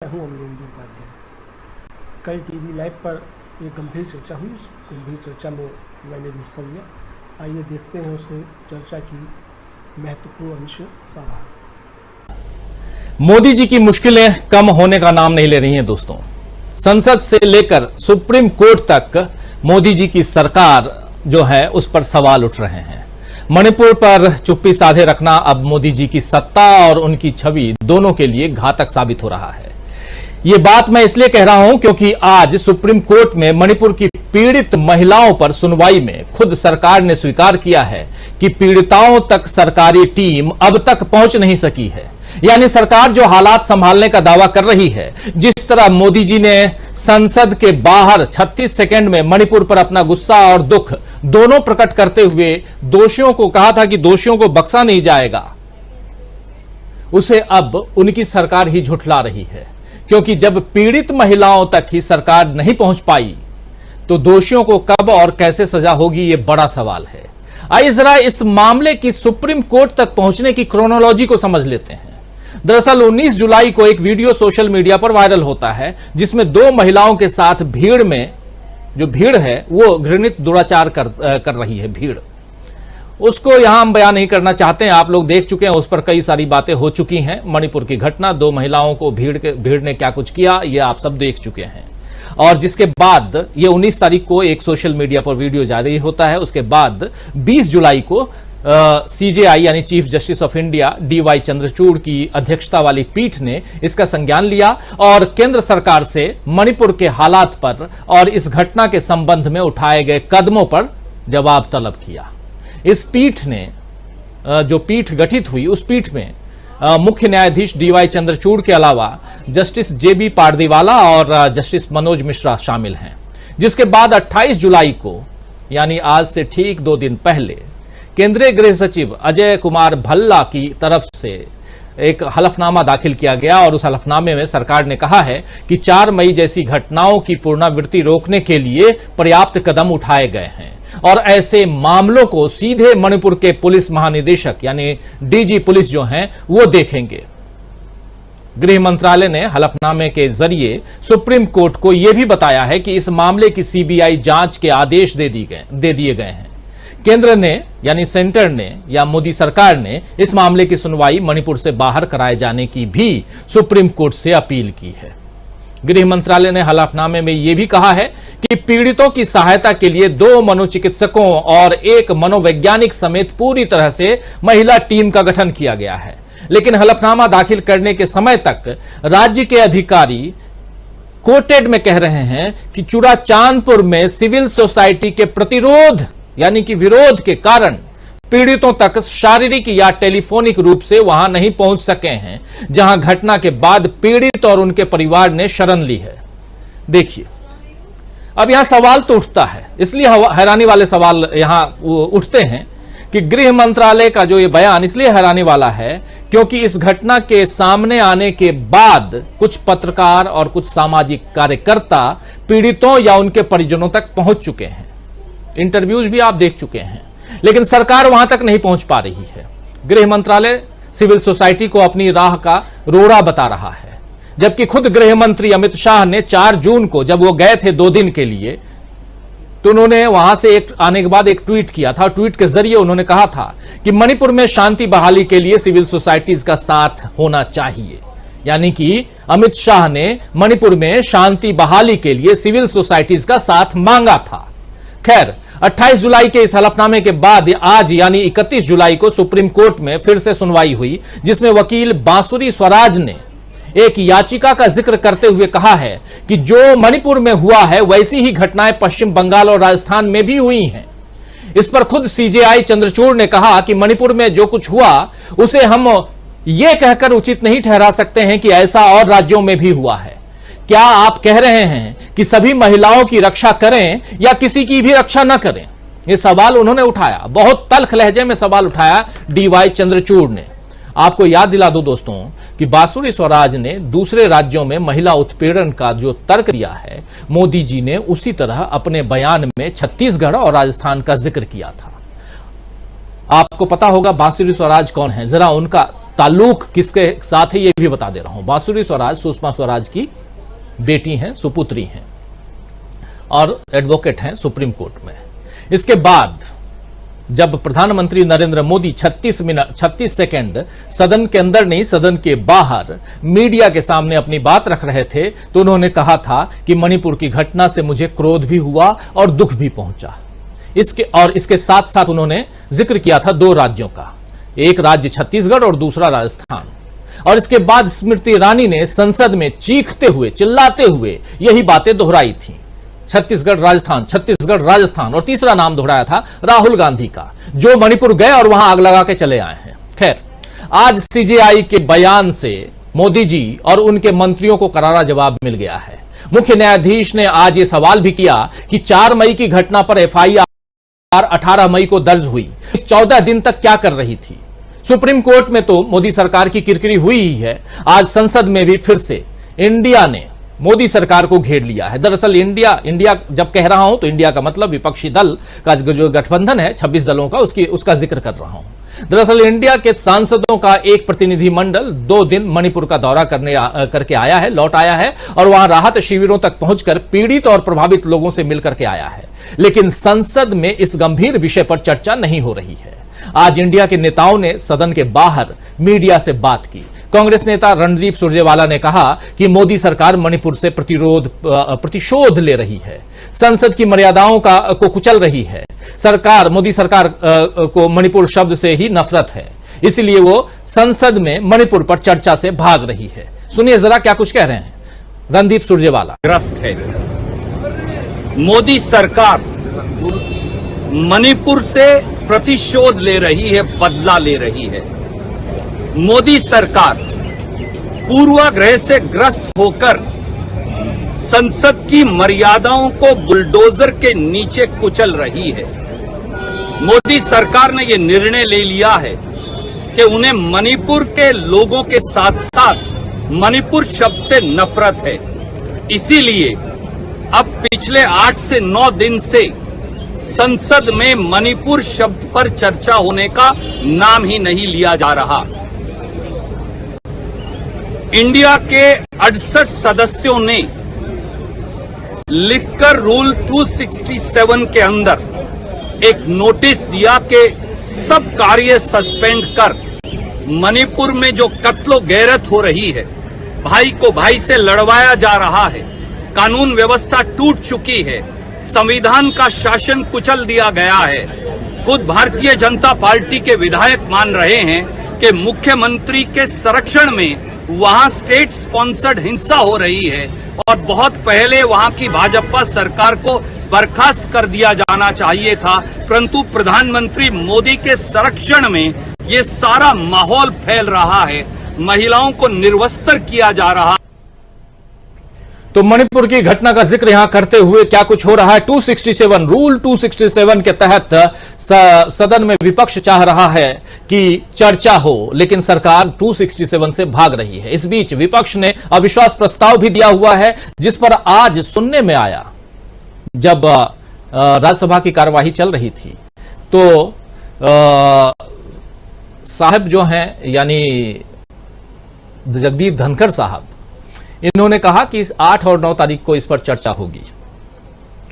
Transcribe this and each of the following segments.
हूँ अमरेंद्र उपाध्याय। कल TV live पर एक गंभीर चर्चा हुई। उस गंभीर चर्चा में मैंने भी हिस्सा लिया। आइए देखते हैं उस चर्चा की महत्वपूर्ण अंश सवाल। मोदी जी की मुश्किलें कम होने का नाम नहीं ले रही हैं दोस्तों। संसद से लेकर सुप्रीम कोर्ट तक मोदी जी की सरकार जो है उस पर सवाल उठ रहे हैं। मणिपुर पर चुप्पी साधे रखना अब मोदी जी की सत्ता और उनकी छवि दोनों के लिए घातक साबित हो रहा है। ये बात मैं इसलिए कह रहा हूं क्योंकि आज सुप्रीम कोर्ट में मणिपुर की पीड़ित महिलाओं पर सुनवाई में खुद सरकार ने स्वीकार किया है कि पीड़िताओं तक सरकारी टीम अब तक पहुंच नहीं सकी है। यानी सरकार जो हालात संभालने का दावा कर रही है, जिस तरह मोदी जी ने संसद के बाहर 36 सेकंड में मणिपुर पर अपना गुस्सा और दुख दोनों प्रकट करते हुए दोषियों को कहा था कि दोषियों को बख्शा नहीं जाएगा, उसे अब उनकी सरकार ही झुठला रही है। क्योंकि जब पीड़ित महिलाओं तक ही सरकार नहीं पहुंच पाई तो दोषियों को कब और कैसे सजा होगी, यह बड़ा सवाल है। आइए जरा इस मामले की सुप्रीम कोर्ट तक पहुंचने की क्रोनोलॉजी को समझ लेते हैं। दरअसल 19 जुलाई को एक वीडियो सोशल मीडिया पर वायरल होता है जिसमें दो महिलाओं के साथ भीड़ में, जो भीड़ है वो घृणित दुराचार कर रही है। भीड़ उसको यहां हम बयान नहीं करना चाहते हैं, आप लोग देख चुके हैं, उस पर कई सारी बातें हो चुकी हैं। मणिपुर की घटना, दो महिलाओं को भीड़ ने क्या कुछ किया, ये आप सब देख चुके हैं। और जिसके बाद ये 19 तारीख को एक सोशल मीडिया पर वीडियो जारी होता है। उसके बाद 20 जुलाई को सीजेआई यानी chief justice of India DY Chandrachud की अध्यक्षता वाली पीठ ने इसका संज्ञान लिया और केंद्र सरकार से मणिपुर के हालात पर और इस घटना के संबंध में उठाए गए कदमों पर जवाब तलब किया। इस पीठ ने, जो पीठ गठित हुई, उस पीठ में मुख्य न्यायाधीश डीवाई चंद्रचूड़ के अलावा जस्टिस जेबी पारदीवाला और जस्टिस मनोज मिश्रा शामिल हैं। जिसके बाद 28 जुलाई को यानी आज से ठीक 2 दिन पहले केंद्रीय गृह सचिव अजय कुमार भल्ला की तरफ से एक हलफनामा दाखिल किया गया और उस हलफनामे में सरकार ने कहा है कि 4 मई जैसी घटनाओं की पुनरावृत्ति रोकने के लिए पर्याप्त कदम उठाए गए हैं और ऐसे मामलों को सीधे मणिपुर के पुलिस महानिदेशक यानी डीजी पुलिस जो हैं वो देखेंगे। गृह मंत्रालय ने हलफनामे के जरिए सुप्रीम कोर्ट को यह भी बताया है कि इस मामले की सीबीआई जांच के आदेश दे दिए गए हैं। केंद्र ने यानी सेंटर ने या मोदी सरकार ने इस मामले की सुनवाई मणिपुर से बाहर कराए जाने की भी सुप्रीम कोर्ट से अपील की है। गृह मंत्रालय ने हलफनामे में यह भी कहा है कि पीड़ितों की सहायता के लिए 2 मनोचिकित्सकों और 1 मनोवैज्ञानिक समेत पूरी तरह से महिला टीम का गठन किया गया है। लेकिन हलफनामा दाखिल करने के समय तक राज्य के अधिकारी कोटेड में कह रहे हैं कि चुराचांदपुर में सिविल सोसाइटी के प्रतिरोध यानी कि विरोध के कारण पीड़ितों तक शारीरिक या टेलीफोनिक रूप से वहां नहीं पहुंच सके हैं, जहां घटना के बाद पीड़ित और उनके परिवार ने शरण ली है। देखिए, अब यहां सवाल तो उठता है, इसलिए हैरानी वाले सवाल यहां उठते हैं कि गृह मंत्रालय का जो ये बयान इसलिए हैरानी वाला है क्योंकि इस घटना के सामने आने के बाद कुछ पत्रकार और कुछ सामाजिक कार्यकर्ता पीड़ितों या उनके परिजनों तक पहुंच चुके हैं। इंटरव्यूज भी आप देख चुके हैं, लेकिन सरकार वहां तक नहीं पहुंच पा रही है। गृह मंत्रालय सिविल सोसाइटी को अपनी राह का रोड़ा बता रहा है, जबकि खुद गृह मंत्री अमित शाह ने 4 जून को जब वो गए थे 2 दिन के लिए, तो उन्होंने वहां से आने के बाद एक ट्वीट किया था। ट्वीट के जरिए उन्होंने कहा था कि मणिपुर में शांति बहाली के लिए सिविल सोसाइटीज का साथ होना चाहिए। यानी कि अमित शाह ने मणिपुर में शांति बहाली के लिए सिविल सोसाइटीज का साथ मांगा था। खैर, 28 जुलाई के इस हलफनामे के बाद आज यानी 31 जुलाई को सुप्रीम कोर्ट में फिर से सुनवाई हुई, जिसमें वकील बांसुरी स्वराज ने एक याचिका का जिक्र करते हुए कहा है कि जो मणिपुर में हुआ है वैसी ही घटनाएं पश्चिम बंगाल और राजस्थान में भी हुई हैं। इस पर खुद सीजेआई चंद्रचूड़ ने कहा कि मणिपुर में जो कुछ हुआ उसे हम ये कहकर उचित नहीं ठहरा सकते हैं कि ऐसा और राज्यों में भी हुआ है। क्या आप कह रहे हैं कि सभी महिलाओं की रक्षा करें या किसी की भी रक्षा न करें? यह सवाल उन्होंने उठाया, बहुत तल्ख लहजे में सवाल उठाया डीवाई चंद्रचूड़ ने। आपको याद दिला दूं दोस्तों कि बांसुरी स्वराज ने दूसरे राज्यों में महिला उत्पीड़न का जो तर्क दिया है, मोदी जी ने उसी तरह अपने बयान में छत्तीसगढ़ और राजस्थान का जिक्र किया था। आपको पता होगा बांसुरी स्वराज कौन है, जरा उनका ताल्लुक किसके साथ है ये भी बता दे रहा हूं। बांसुरी स्वराज सुषमा स्वराज की बेटी हैं, सुपुत्री हैं और एडवोकेट हैं सुप्रीम कोर्ट में। इसके बाद जब प्रधानमंत्री नरेंद्र मोदी 36 सेकंड सदन के अंदर नहीं सदन के बाहर मीडिया के सामने अपनी बात रख रहे थे तो उन्होंने कहा था कि मणिपुर की घटना से मुझे क्रोध भी हुआ और दुख भी पहुंचा। इसके साथ साथ उन्होंने जिक्र किया था 2 राज्यों का, एक राज्य छत्तीसगढ़ और दूसरा राजस्थान। और इसके बाद स्मृति ईरानी ने संसद में चीखते हुए चिल्लाते हुए यही बातें दोहराई थी, छत्तीसगढ़ राजस्थान, और तीसरा नाम दोहराया था राहुल गांधी का, जो मणिपुर गए और वहां आग लगा के चले आए हैं। खैर, आज सीजेआई के बयान से मोदी जी और उनके मंत्रियों को करारा जवाब मिल गया है। मुख्य न्यायाधीश ने आज यह सवाल भी किया कि 4 मई की घटना पर एफआईआर 18 मई को दर्ज हुई, 14 दिन तक क्या कर रही थी। सुप्रीम कोर्ट में तो मोदी सरकार की किरकिरी हुई ही है, आज संसद में भी फिर से इंडिया ने मोदी सरकार को घेर लिया है। दरअसल इंडिया जब कह रहा हूं तो इंडिया का मतलब विपक्षी दल का जो गठबंधन है 26 दलों का, उसका जिक्र कर रहा हूं। दरअसल इंडिया के सांसदों का एक प्रतिनिधिमंडल 2 दिन मणिपुर का दौरा करके आया है, लौट आया है और वहां राहत शिविरों तक पहुंचकर पीड़ित और प्रभावित लोगों से मिलकर के आया है। लेकिन संसद में इस गंभीर विषय पर चर्चा नहीं हो रही है। आज इंडिया के नेताओं ने सदन के बाहर मीडिया से बात की। कांग्रेस नेता रणदीप सुरजेवाला ने कहा कि मोदी सरकार मणिपुर से प्रतिशोध ले रही है, संसद की मर्यादाओं को कुचल रही है। मोदी सरकार को मणिपुर शब्द से ही नफरत है, इसलिए वो संसद में मणिपुर पर चर्चा से भाग रही है। सुनिए जरा क्या कुछ कह रहे हैं रणदीप सुरजेवाला। ग्रस्त है, मोदी सरकार मणिपुर से प्रतिशोध ले रही है, बदला ले रही है। मोदी सरकार पूर्वाग्रह से ग्रस्त होकर संसद की मर्यादाओं को बुलडोजर के नीचे कुचल रही है। मोदी सरकार ने यह निर्णय ले लिया है कि उन्हें मणिपुर के लोगों के साथ साथ मणिपुर शब्द से नफरत है। इसीलिए अब पिछले 8 से 9 दिन से संसद में मणिपुर शब्द पर चर्चा होने का नाम ही नहीं लिया जा रहा। इंडिया के 68 सदस्यों ने लिखकर रूल 267 के अंदर एक नोटिस दिया कि सब कार्य सस्पेंड कर मणिपुर में जो कत्लो गैरत हो रही है, भाई को भाई से लड़वाया जा रहा है, कानून व्यवस्था टूट चुकी है, संविधान का शासन कुचल दिया गया है। खुद भारतीय जनता पार्टी के विधायक मान रहे हैं कि मुख्यमंत्री के संरक्षण में वहां स्टेट स्पॉन्सर्ड हिंसा हो रही है और बहुत पहले वहां की भाजपा सरकार को बर्खास्त कर दिया जाना चाहिए था, परंतु प्रधानमंत्री मोदी के संरक्षण में ये सारा माहौल फैल रहा है, महिलाओं को निर्वस्त्र किया जा रहा है। तो मणिपुर की घटना का जिक्र यहां करते हुए क्या कुछ हो रहा है, 267 रूल 267 के तहत सदन में विपक्ष चाह रहा है कि चर्चा हो, लेकिन सरकार 267 से भाग रही है। इस बीच विपक्ष ने अविश्वास प्रस्ताव भी दिया हुआ है, जिस पर आज सुनने में आया जब राज्यसभा की कार्यवाही चल रही थी तो साहब जो हैं यानी जगदीप धनखड़ साहब, इन्होंने कहा कि 8 और 9 तारीख को इस पर चर्चा होगी,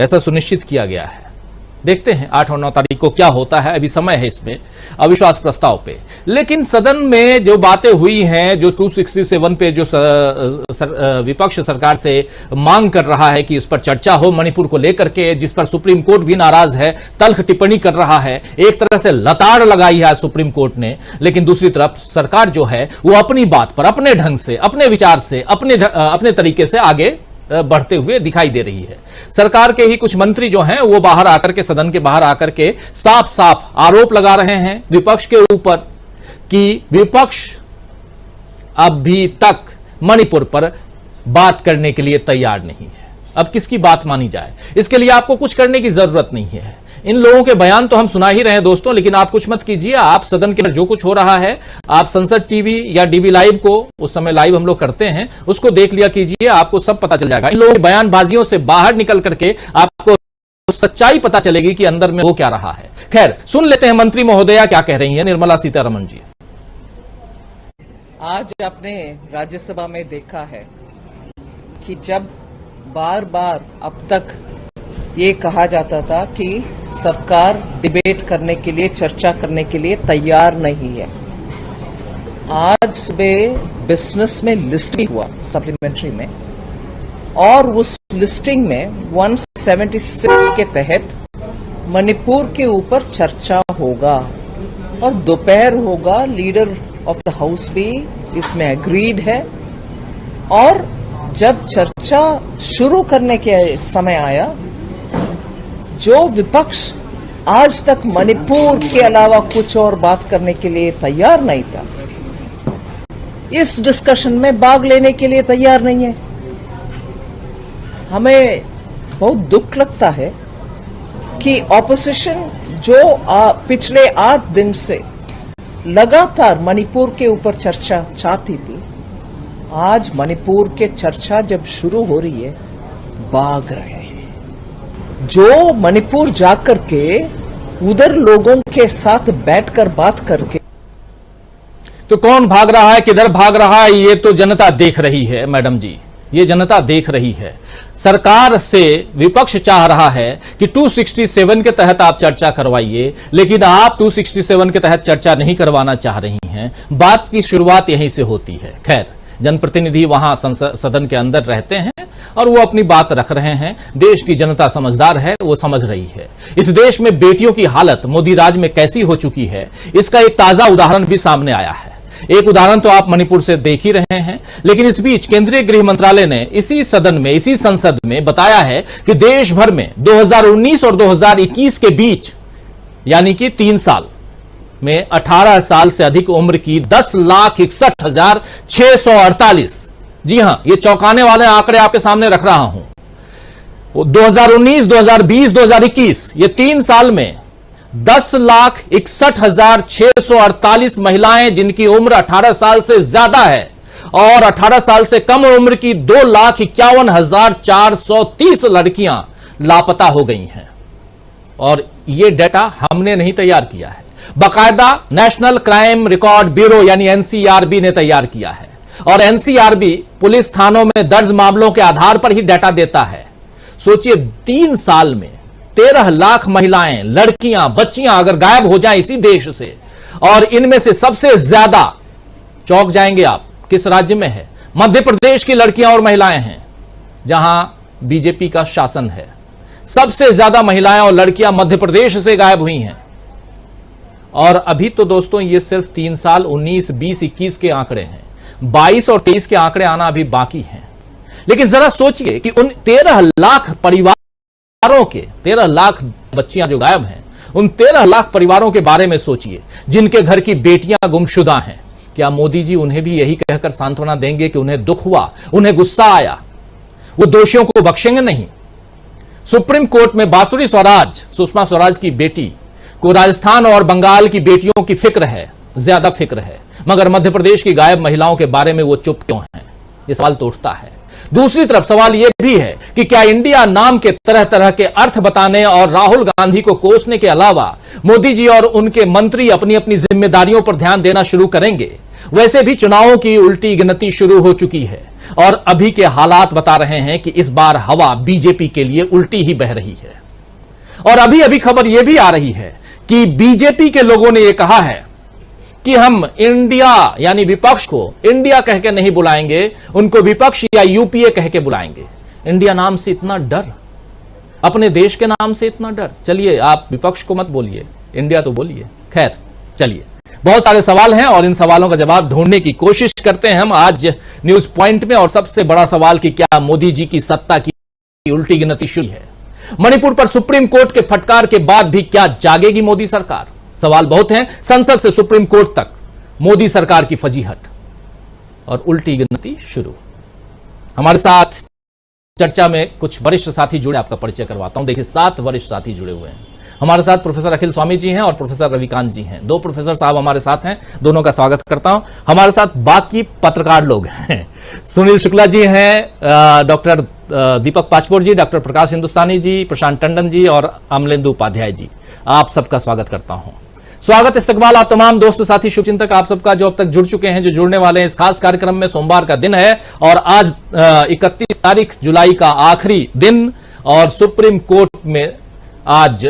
ऐसा सुनिश्चित किया गया है। देखते हैं 8 और 9 तारीख को क्या होता है, अभी समय है इसमें अविश्वास प्रस्ताव पे। लेकिन सदन में जो बातें हुई हैं, जो 267 पे जो विपक्ष सरकार से मांग कर रहा है कि इस पर चर्चा हो मणिपुर को लेकर के, जिस पर सुप्रीम कोर्ट भी नाराज है, तल्ख टिप्पणी कर रहा है, एक तरह से लताड़ लगाई है सुप्रीम कोर्ट ने, लेकिन दूसरी तरफ सरकार जो है वो अपनी बात पर अपने ढंग से, अपने विचार से, अपने तरीके से आगे बढ़ते हुए दिखाई दे रही है। सरकार के ही कुछ मंत्री जो हैं वो बाहर आकर के, सदन के बाहर आकर के साफ साफ आरोप लगा रहे हैं विपक्ष के ऊपर कि विपक्ष अभी तक मणिपुर पर बात करने के लिए तैयार नहीं है। अब किसकी बात मानी जाए, इसके लिए आपको कुछ करने की जरूरत नहीं है। इन लोगों के बयान तो हम सुना ही रहे हैं दोस्तों, लेकिन आप कुछ मत कीजिए। आप सदन के जो कुछ हो रहा है, आप संसद टीवी या डीबी लाइव को, उस समय लाइव हम लोग करते हैं, उसको देख लिया कीजिए, आपको सब पता चल जाएगा। इन लोगों की बयानबाजियों से बाहर निकल करके आपको सच्चाई पता चलेगी कि अंदर में हो क्या रहा है। खैर, सुन लेते हैं मंत्री महोदया क्या कह रही है, निर्मला सीतारमण जी। आज आपने राज्यसभा में देखा है कि जब बार बार अब तक ये कहा जाता था कि सरकार डिबेट करने के लिए, चर्चा करने के लिए तैयार नहीं है, आज सुबह बिजनेस में लिस्टिंग हुआ सप्लीमेंट्री में, और उस लिस्टिंग में 176 के तहत मणिपुर के ऊपर चर्चा होगा और दोपहर होगा। लीडर ऑफ द हाउस भी इसमें एग्रीड है, और जब चर्चा शुरू करने के समय आया, जो विपक्ष आज तक मणिपुर के अलावा कुछ और बात करने के लिए तैयार नहीं था, इस डिस्कशन में भाग लेने के लिए तैयार नहीं है। हमें बहुत दुख लगता है कि ऑपोजिशन जो पिछले 8 दिन से लगातार मणिपुर के ऊपर चर्चा चाहती थी, आज मणिपुर के चर्चा जब शुरू हो रही है, भाग रहे हैं। जो मणिपुर जाकर के उधर लोगों के साथ बैठकर बात करके, तो कौन भाग रहा है, किधर भाग रहा है, ये तो जनता देख रही है मैडम जी, ये जनता देख रही है। सरकार से विपक्ष चाह रहा है कि 267 के तहत आप चर्चा करवाइए, लेकिन आप 267 के तहत चर्चा नहीं करवाना चाह रही हैं। बात की शुरुआत यहीं से होती है। खैर, जनप्रतिनिधि वहां सदन के अंदर रहते हैं और वो अपनी बात रख रहे हैं। देश की जनता समझदार है, वो समझ रही है इस देश में बेटियों की हालत मोदी राज में कैसी हो चुकी है। इसका एक ताजा उदाहरण भी सामने आया है। एक उदाहरण तो आप मणिपुर से देख ही रहे हैं, लेकिन इस बीच केंद्रीय गृह मंत्रालय ने इसी सदन में, इसी संसद में बताया है कि देश भर में 2019 और 2021 के बीच, यानी कि 3 साल में 18 साल से अधिक उम्र की 10,61,648, जी हां, ये चौंकाने वाले आंकड़े आपके सामने रख रहा हूं। 2019, 2020, 2021 ये 3 साल में 10,61,648 महिलाएं जिनकी उम्र 18 साल से ज्यादा है, और 18 साल से कम उम्र की 2,51,430 लड़कियां लापता हो गई हैं। और यह डेटा हमने नहीं तैयार किया है, बाकायदा नेशनल क्राइम रिकॉर्ड ब्यूरो यानी एनसीआरबी ने तैयार किया है। और एनसीआरबी पुलिस थानों में दर्ज मामलों के आधार पर ही डेटा देता है। सोचिए, 3 साल में 13 लाख महिलाएं, लड़कियां, बच्चियां अगर गायब हो जाएं इसी देश से, और इनमें से सबसे ज्यादा, चौंक जाएंगे आप, किस राज्य में है? मध्य प्रदेश की लड़कियां और महिलाएं हैं, जहां बीजेपी का शासन है। सबसे ज्यादा महिलाएं और लड़कियां मध्य प्रदेश से गायब हुई हैं। और अभी तो दोस्तों ये सिर्फ 3 साल 19, 20, 21 के आंकड़े हैं। 22 और 23 के आंकड़े आना अभी बाकी हैं। लेकिन जरा सोचिए कि उन 13 लाख परिवारों के, 13 लाख बच्चियां जो गायब हैं, उन 13 लाख परिवारों के बारे में सोचिए जिनके घर की बेटियां गुमशुदा हैं। क्या मोदी जी उन्हें भी यही कहकर सांत्वना देंगे कि उन्हें दुख हुआ, उन्हें गुस्सा आया, वो दोषियों को बख्शेंगे नहीं? सुप्रीम कोर्ट में बांसुरी स्वराज, सुषमा स्वराज की बेटी को राजस्थान और बंगाल की बेटियों की फिक्र है, ज्यादा फिक्र है, मगर मध्य प्रदेश की गायब महिलाओं के बारे में वो चुप क्यों हैं? ये सवाल तो उठता है। दूसरी तरफ सवाल यह भी है कि क्या इंडिया नाम के तरह तरह के अर्थ बताने और राहुल गांधी को कोसने के अलावा मोदी जी और उनके मंत्री अपनी अपनी जिम्मेदारियों पर ध्यान देना शुरू करेंगे? वैसे भी चुनावों की उल्टी गिनती शुरू हो चुकी है और अभी के हालात बता रहे हैं कि इस बार हवा बीजेपी के लिए उल्टी ही बह रही है। और अभी अभी खबर यह भी आ रही है कि बीजेपी के लोगों ने यह कहा है कि हम इंडिया यानी विपक्ष को इंडिया कह के नहीं बुलाएंगे, उनको विपक्ष या यूपीए कह के बुलाएंगे। इंडिया नाम से इतना डर, अपने देश के नाम से इतना डर। चलिए, आप विपक्ष को मत बोलिए, इंडिया तो बोलिए। खैर, चलिए, बहुत सारे सवाल हैं और इन सवालों का जवाब ढूंढने की कोशिश करते हैं हम आज न्यूज पॉइंट में। और सबसे बड़ा सवाल कि क्या मोदी जी की सत्ता की उल्टी गिनती शुरू है? मणिपुर पर सुप्रीम कोर्ट के फटकार के बाद भी क्या जागेगी मोदी सरकार? सवाल बहुत हैं। संसद से सुप्रीम कोर्ट तक मोदी सरकार की फजीहट और उल्टी गिनती शुरू। हमारे साथ चर्चा में कुछ वरिष्ठ साथी जुड़े, आपका परिचय करवाता हूं। देखिए, 7 वरिष्ठ साथी जुड़े हुए हैं हमारे साथ। प्रोफेसर अखिल स्वामी जी हैं और प्रोफेसर रविकांत जी हैं। 2 प्रोफेसर साहब हमारे साथ हैं, दोनों का स्वागत करता हूं। हमारे साथ बाकी पत्रकार लोग हैं। सुनील शुक्ला जी हैं, डॉक्टर दीपक पाचपोर जी, डॉक्टर प्रकाश हिंदुस्तानी जी, प्रशांत टंडन जी और अमलेंदु उपाध्याय जी, आप सबका स्वागत करता हूं। स्वागत इस्तकबाल आप तमाम दोस्त साथी शुभचिंतक आप सबका जो अब तक जुड़ चुके हैं, जो जुड़ने वाले हैं इस खास कार्यक्रम में। सोमवार का दिन है और आज 31 तारीख जुलाई का आखिरी दिन और सुप्रीम कोर्ट में आज